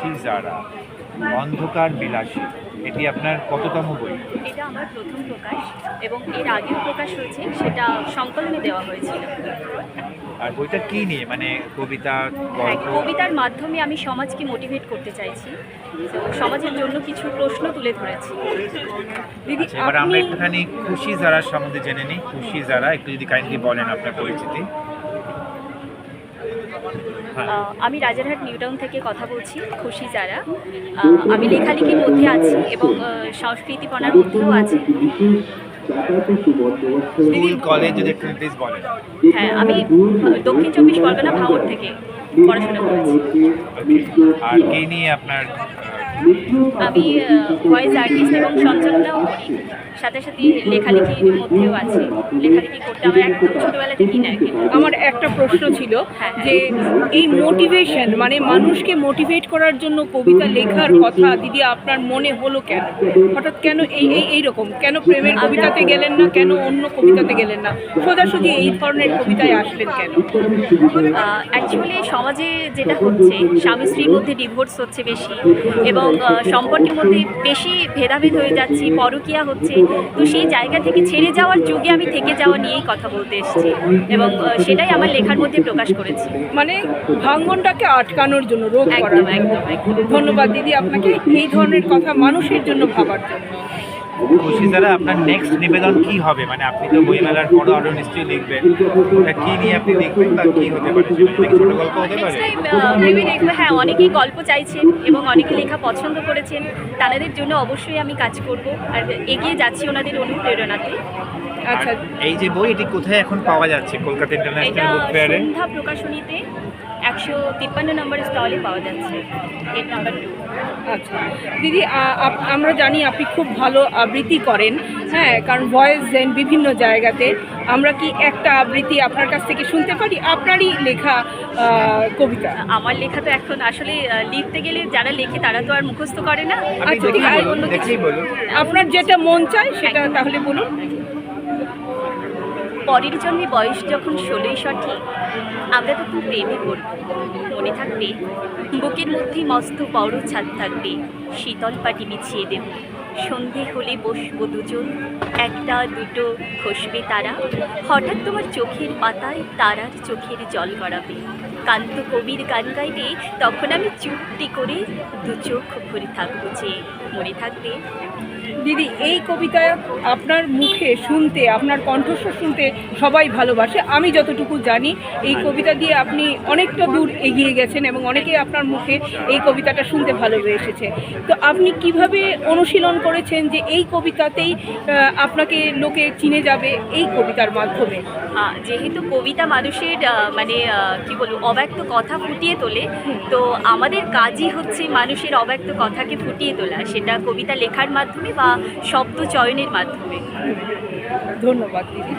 খুশি যারা, অন্ধকার বিলাসী, এটি আপনার কততম বই? এটা আমার প্রথম প্রকাশ এবং এর আগেও প্রকাশ হয়েছে, সেটা সংকলনে দেওয়া হয়েছিল। আর বইটা কি নিয়ে, মানে কবিতা, হ্যাঁ, গল্প? কবিতার মাধ্যমে আমি সমাজকে মোটিভেট করতে চাইছি, তো সমাজের জন্য কিছু প্রশ্ন তুলে ধরেছি। দিদি আচ্ছা, এবার আমরা একটুখানি খুশি যারা সম্বন্ধে জেনে নিই। খুশি যারা একটু যদি কাইন্ডলি বলেন আপনার পরিচিতি। হ্যাঁ। আমি রাজারহাট নিউটাউন থেকে কথা বলছি। খুশি যারা, আমি লেখালেখির মধ্যে আছি এবং সংস্কৃতিপনার মধ্যেও আছি। স্কুল, কলেজ যদি একটু প্লিজ বলেন। হ্যাঁ, আমি দক্ষিণ চব্বিশ পরগনা ভাঙড় থেকে পড়াশোনা করেছি। আর কি নিয়ে আপনার? আমি ভয়েস আর্টিস্ট এবং সঞ্চালনাও করি, সাথে সাথে লেখালেখির মধ্যেও আছে। লেখালেখি করতে আমার একদম ছোটোবেলা থেকেই লাগে। আমার একটা প্রশ্ন ছিল যে এই মোটিভেশন, মানে মানুষকে মোটিভেট করার জন্য কবিতা লেখার কথা দিদি আপনার মনে হলো কেন? হঠাৎ কেন এইরকম কেন প্রেমের কবিতাতে গেলেন না, কেন অন্য কবিতাতে গেলেন না, সোজাসুজি এই ধরনের কবিতায় আসলেন কেন? অ্যাকচুয়ালি সমাজে যেটা হচ্ছে, স্বামী স্ত্রীর মধ্যে ডিভোর্স হচ্ছে বেশি এবং সম্পর্কের মধ্যে বেশি ভেদাভেদ হয়ে যাচ্ছে, পরকীয়া হচ্ছে। তো সেই জায়গা থেকে ছেড়ে যাওয়ার যুগে আমি থেকে যাওয়া নিয়েই কথা বলতে এসেছি এবং সেটাই আমার লেখার মধ্যে প্রকাশ করেছি। মানে ভাঙ্গনটাকে আটকানোর জন্য, রোধ করার একদম জন্য। একদম একদম। ধন্যবাদ দিদি আপনাকে এই ধরনের কথা মানুষের জন্য ভাবার জন্য। খুশি যারা, আপনার নেক্সট নিবেদন কি হবে? মানে আপনি তো বইমেলার পরও আরও নিশ্চয়ই লিখবেন, ওটা কি নিয়ে আপনি লিখবেন বা কি হতে পারে? সেটা কি ছোট গল্প হতে পারে? ভেবে দেখবো। হ্যাঁ, অনেকেই গল্প চাইছেন এবং অনেকে লেখা পছন্দ করেছেন, তাদের জন্য অবশ্যই আমি কাজ করব আর এগিয়ে যাচ্ছি ওনাদের অনুপ্রেরণাতে। আচ্ছা, এই যে বই, এটি কোথায় এখন পাওয়া যাচ্ছে? কলকাতা এটা ইন্টারন্যাশনাল বুক ফেয়ারে সন্ধ্যা প্রকাশনীতে 153 নম্বর স্টলে পাওয়া যাচ্ছে, গেট নাম্বার 2। আচ্ছা দিদি, আমরা জানি আপনি খুব ভালো আবৃত্তি করেন, হ্যাঁ, কারণ ভয়েস দেন বিভিন্ন জায়গাতে। আমরা কি একটা আবৃত্তি আপনার কাছ থেকে শুনতে পারি, আপনারই লেখা কবিতা? আমার লেখা তো এখন আসলে লিখতে গেলে যারা লেখে তারা তো আর মুখস্থ করে না। আপনি আচ্ছা, দেখেই আর বলুন, অন্য কিছু। দেখেই বলুন। আপনার যেটা মন চায় সেটা তাহলে বলুন। পরের জন্মে বয়স যখন 16ই সঠিক, আমরা তখন প্রেমে পড়ব। মনে থাকবে বুকের মধ্যে মস্ত বড় ছাদ থাকবে, শীতল পাটি বিছিয়ে দেব। সন্ধে হলে বসবো দুজন, একটা দুটো খসবে তারা। হঠাৎ তোমার চোখের পাতায় তারার চোখের জল গড়াবে। কান্ত কবির গান গাইবে, তখন আমি চুপটি করে দু চোখ ভরে থাকবো যে। মনে থাকবে। দিদি, এই কবিতা আপনার মুখে শুনতে, আপনার কণ্ঠস্বর শুনতে সবাই ভালোবাসে। আমি যতটুকু জানি এই কবিতা দিয়ে আপনি অনেকটা দূর এগিয়ে গেছেন এবং অনেকেই আপনার মুখে এই কবিতাটা শুনতে ভালোবেসেছে। তো আপনি কিভাবে অনুশীলন করেছেন যে এই কবিতাতেই আপনাকে লোকে চিনে যাবে এই কবিতার মাধ্যমে? যেহেতু কবিতা মানুষের মানে কি বলবো, অব্যক্ত কথা ফুটিয়ে তোলে, তো আমাদের কাজই হচ্ছে মানুষের অব্যক্ত কথাকে ফুটিয়ে তোলা, সেটা কবিতা লেখার মাধ্যমে বা শব্দ চয়নের মাধ্যমে। ধন্যবাদ দিদি।